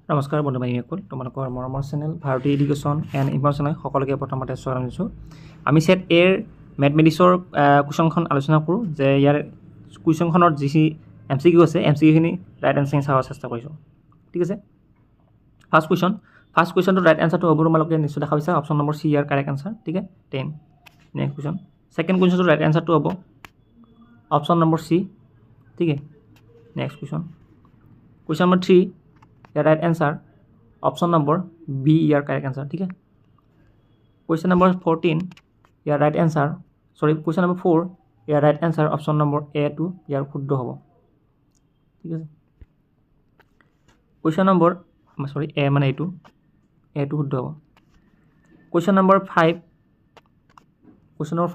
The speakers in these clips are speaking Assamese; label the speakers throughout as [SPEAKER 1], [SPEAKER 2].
[SPEAKER 1] নমস্কাৰ বন্ধু বান্ধৱীসকল, তোমালোকৰ মৰমৰ channel Bharati education and information সকলোকে প্ৰথমতে স্বাগতম জনাইছোঁ। আমি ছেট এৰ মেথমেটিক্সৰ কুৱেশ্যনখন আলোচনা কৰোঁ যে ইয়াৰ কুৱেশ্যনখনত যি এম চি কিউ আছে এম চি কিউখিনি ৰাইট এনচাৰ চাব চেষ্টা কৰিছোঁ। ঠিক আছে, ফাৰ্ষ্ট কুৱেশ্যনটো ৰাইট এনচাৰটো হ'ব তোমালোকে নিশ্চয় দেখা পাইছা, অপশ্যন নম্বৰ চি ইয়াৰ কাৰেক্ট এনচাৰ। ঠিক আছে, 10। নেক্সট কুৱেশ্যন, ছেকেণ্ড কুৱেশ্যনটো ৰাইট এনচাৰটো হ'ব অপশ্যন নম্বৰ চি। ঠিক আছে, নেক্সট কুৱেশ্যন নম্বৰ 3 ইয়াৰ right answer option number B ইয়াৰ কাৰেক্ট এনচাৰ। ঠিক আছে, কুৱেশ্যন নম্বৰ 14 ইয়াৰ ৰাইট এনচাৰ কুৱেশ্যন নম্বৰ 4 ইয়াৰ ৰাইট এনচাৰ অপশ্যন নম্বৰ এটো ইয়াৰ শুদ্ধ হ'ব। ঠিক আছে, কুৱেশ্যন নম্বৰ এ মানে এইটো শুদ্ধ হ'ব। কুৱেশ্যন নম্বৰ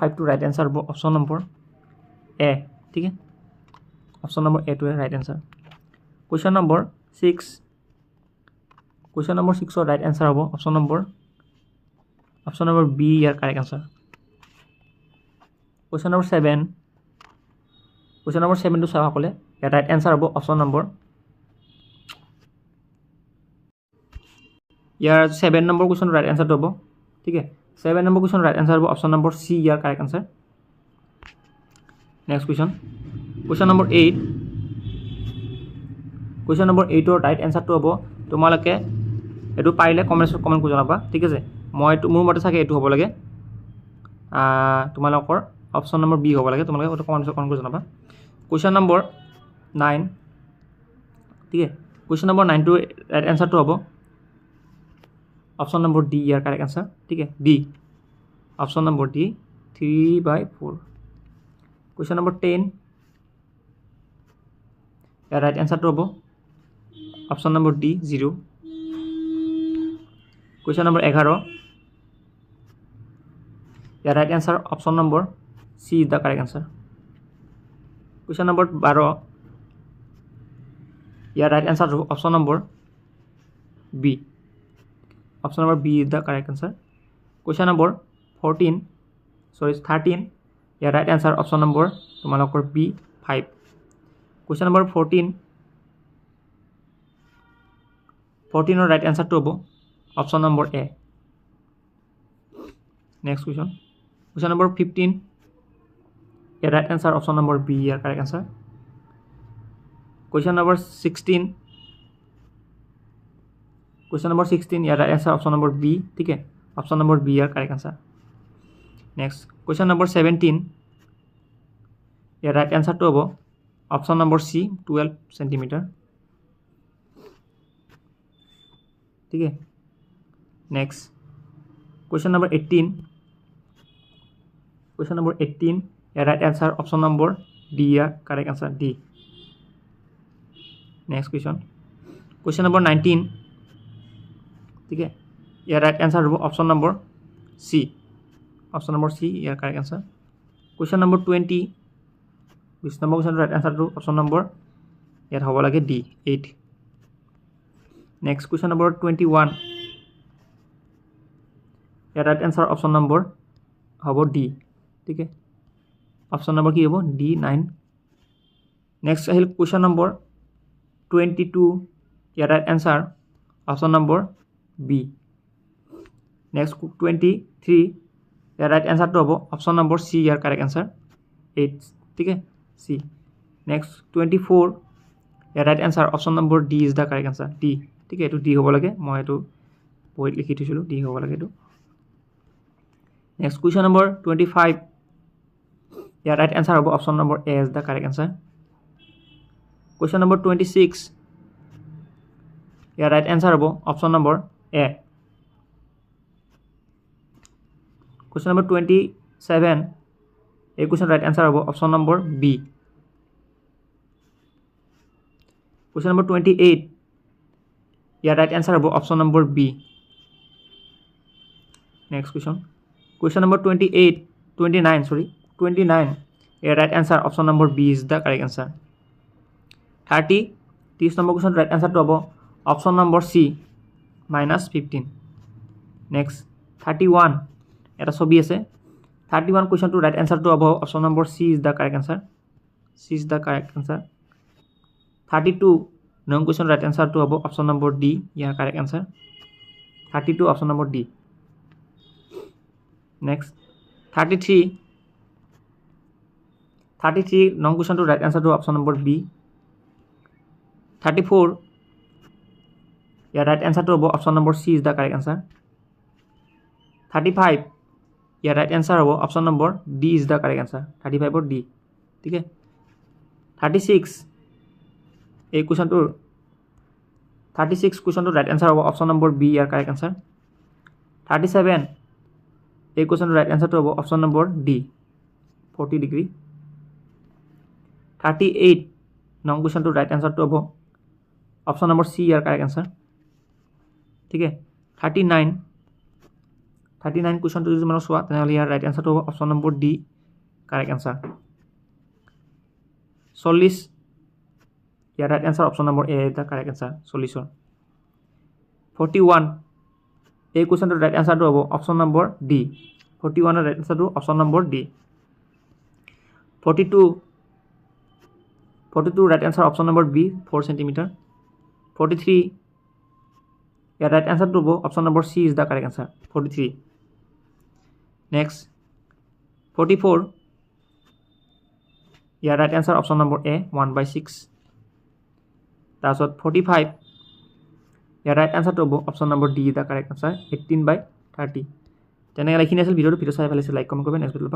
[SPEAKER 1] 5টো ৰাইট এনচাৰ হ'ব অপশ্যন নম্বৰ এ। ঠিক আছে, অপশ্যন নম্বৰ এটোৱে ৰাইট এনচাৰ। কুৱেশ্যন নম্বৰ 6ৰ ৰাইট এনচাৰ হ'ব অপশ্যন নম্বৰ বি ইয়াৰ কাৰেক্ট এনচাৰ। কুৱেশ্যন নম্বৰ 7টো চাওঁ সকলে, ইয়াৰ ৰাইট এনচাৰ হ'ব অপশ্যন নম্বৰ ইয়াৰ 7 নম্বৰ কুৱেশ্যনৰ ৰাইট এনচাৰটো হ'ব। ঠিক আছে, 7 নম্বৰ কুৱেশ্যনৰ ৰাইট এনচাৰ হ'ব অপশ্যন নম্বৰ চি ইয়াৰ correct answer. Next question number 8। Question number 8ৰ right এনচাৰটো হ'ব, তোমালোকে এইটো পাৰিলে কমেণ্ট কৰি জনাবা। ঠিক আছে, মোৰ মতে চাগে এইটো হ'ব লাগে, তোমালোকৰ অপশ্যন নম্বৰ বি হ'ব লাগে, তোমালোকে এইটো কমেণ্ট কৰি জনাবা। Question number 9। ঠিক আছে, কুৱেশ্যন নম্বৰ 9টোৰ ৰাইট এনচাৰটো হ'ব অপশ্যন নম্বৰ ডি ইয়াৰ কাৰেক্ট এনচাৰ। ঠিক আছে, D option number D 3/4। Question number 10 ইয়াৰ ৰাইট এনচাৰটো হ'ব option number D 0। Question number 11 ইয়াৰ right answer option number C is the correct answer. Question number 12 ইয়াৰ ৰাইট এনচাৰ হ'ব option number B. Option number B is the correct answer. Question number 13 ইয়াৰ ৰাইট এনচাৰ অপশ্যন নম্বৰ তোমালোকৰ বি 5। কুৱেশ্যন নম্বৰ 14ৰ ৰাইট এনচাৰটো হ'ব option number A. Next question number 15 ইয়াৰ right answer option number B ইয়াৰ কাৰেক্ট এনচাৰ। কুৱেশ্যন নম্বৰ 16 ইয়াৰ right answer option number B. ঠিক আছে, অপশ্যন নম্বৰ বি ইয়াৰ correct answer. Next question number 17 ইয়াৰ ৰাইট এনচাৰটো হ'ব অপশ্যন নম্বৰ চি 12 চেণ্টিমিটাৰ। ঠিক আছে, নেক্সট কুৱেশ্যন নম্বৰ 18 ইয়াৰ right answer option number D ইয়াৰ correct answer D. Next question number 19। ঠিক আছে, ইয়াৰ ৰাইট এনচাৰ হ'ব অপশ্যন নম্বৰ চি ইয়াৰ correct answer. Question number 20 number কুৱেশ্যনৰ ৰাইট এনচাৰটো অপশ্যন নম্বৰ ইয়াত হ'ব লাগে ডি 8। নেক্সট কুৱেশ্যন নম্বৰ 21 ইয়াৰ ৰাইট এনচাৰ অপশ্যন নম্বৰ হ'ব ডি। ঠিক আছে, অপশ্যন নম্বৰ কি হ'ব ডি 9। নেক্সট আহিল কুৱেশ্যন নম্বৰ 22 ইয়াৰ right answer option number B. Next 23 ইয়াৰ ৰাইট এনচাৰটো হ'ব অপশ্যন নম্বৰ চি ইয়াৰ কাৰেক্ট এনচাৰ 8। ঠিক আছে, C. Next 24 year right answer option number D is the correct answer D. ঠিক আছে, এইটো ডি হ'ব লাগে, মই এইটো বহীত লিখি থৈছিলোঁ, ডি হ'ব লাগে এইটো। নেক্সট কুৱেশ্যন নম্বৰ 25 ইয়াৰ ৰাইট এনচাৰ হ'ব option number A is the correct answer. Question number 26 ইয়াৰ ৰাইট এনচাৰ হ'ব option number A. Question number 27 এই কুৱেশ্যন ৰাইট এনচাৰ হ'ব option number B. Question number 28 ইয়াৰ ৰাইট এনচাৰ হ'ব option number B. Next question number 29 ইয়াৰ right answer option number B is the correct answer. 30 number question right এনচাৰটো হ'ব অপশ্যন নম্বৰ চি -15। নেক্সট 31 এটা ছবি আছে, 31 কুৱেশ্যনটো ৰাইট এনচাৰটো হ'ব option number C is the correct answer. 32 নং কুৱেশ্যন ৰাইট এনচাৰটো হ'ব অপশ্যন নম্বৰ ডি ইয়াৰ correct answer 32 option number D next 33 নং কুৱেশ্যনটো ৰাইট এনচাৰটো অপশ্যন নম্বৰ বি 34 ইয়াৰ ৰাইট এনচাৰটো হ'ব option number C is the correct answer 35 ইয়াৰ ৰাইট এনচাৰ হ'ব option number D is the correct answer 35 D ঠিক আছে 36 এই কুৱেশ্যনটোৰ 36 কুৱেশ্যনটোৰ ৰাইট এনচাৰ হ'ব অপশ্যন নম্বৰ বি ইয়াৰ কাৰেক্ট এনচাৰ 37 এই কুৱেশ্যনটোৰ ৰাইট এনচাৰটো হ'ব অপশ্যন নম্বৰ ডি 40 ডিগ্ৰী 38 নং কুৱেশ্যনটোৰ ৰাইট এনচাৰটো হ'ব অপশ্যন নম্বৰ চি ইয়াৰ কাৰেক্ট এনচাৰ ঠিক আছে 39 কুৱেশ্যনটো যদি মানে চোৱা তেনেহ'লে ইয়াৰ ৰাইট এনচাৰটো হ'ব option number D correct answer 40 ইয়াৰ right answer option number A the correct answer 40 41 এই কুৱেশ্যনটোৰ ৰাইট এনচাৰটো হ'ব অপশ্যন নম্বৰ ডি 41 ৰাইট এনচাৰটো option number D 42 right answer option number B 4 centimetre 43 ইয়াৰ ৰাইট এনচাৰটো হ'ব option number C is the correct answer 43 next 44 ইয়াৰ right answer option number A 1/6 তাৰপিছত 45 ইয়াৰ ৰাইট এনচাৰটো হ'ব option number D the correct answer 18/30 তেনেহ'লে এইখিনি আছিল ভিডিঅ'টো চাই ভাল লাগিছে লাইক কমেণ্ট কৰিবা নেক্সট ভিডিঅ'ত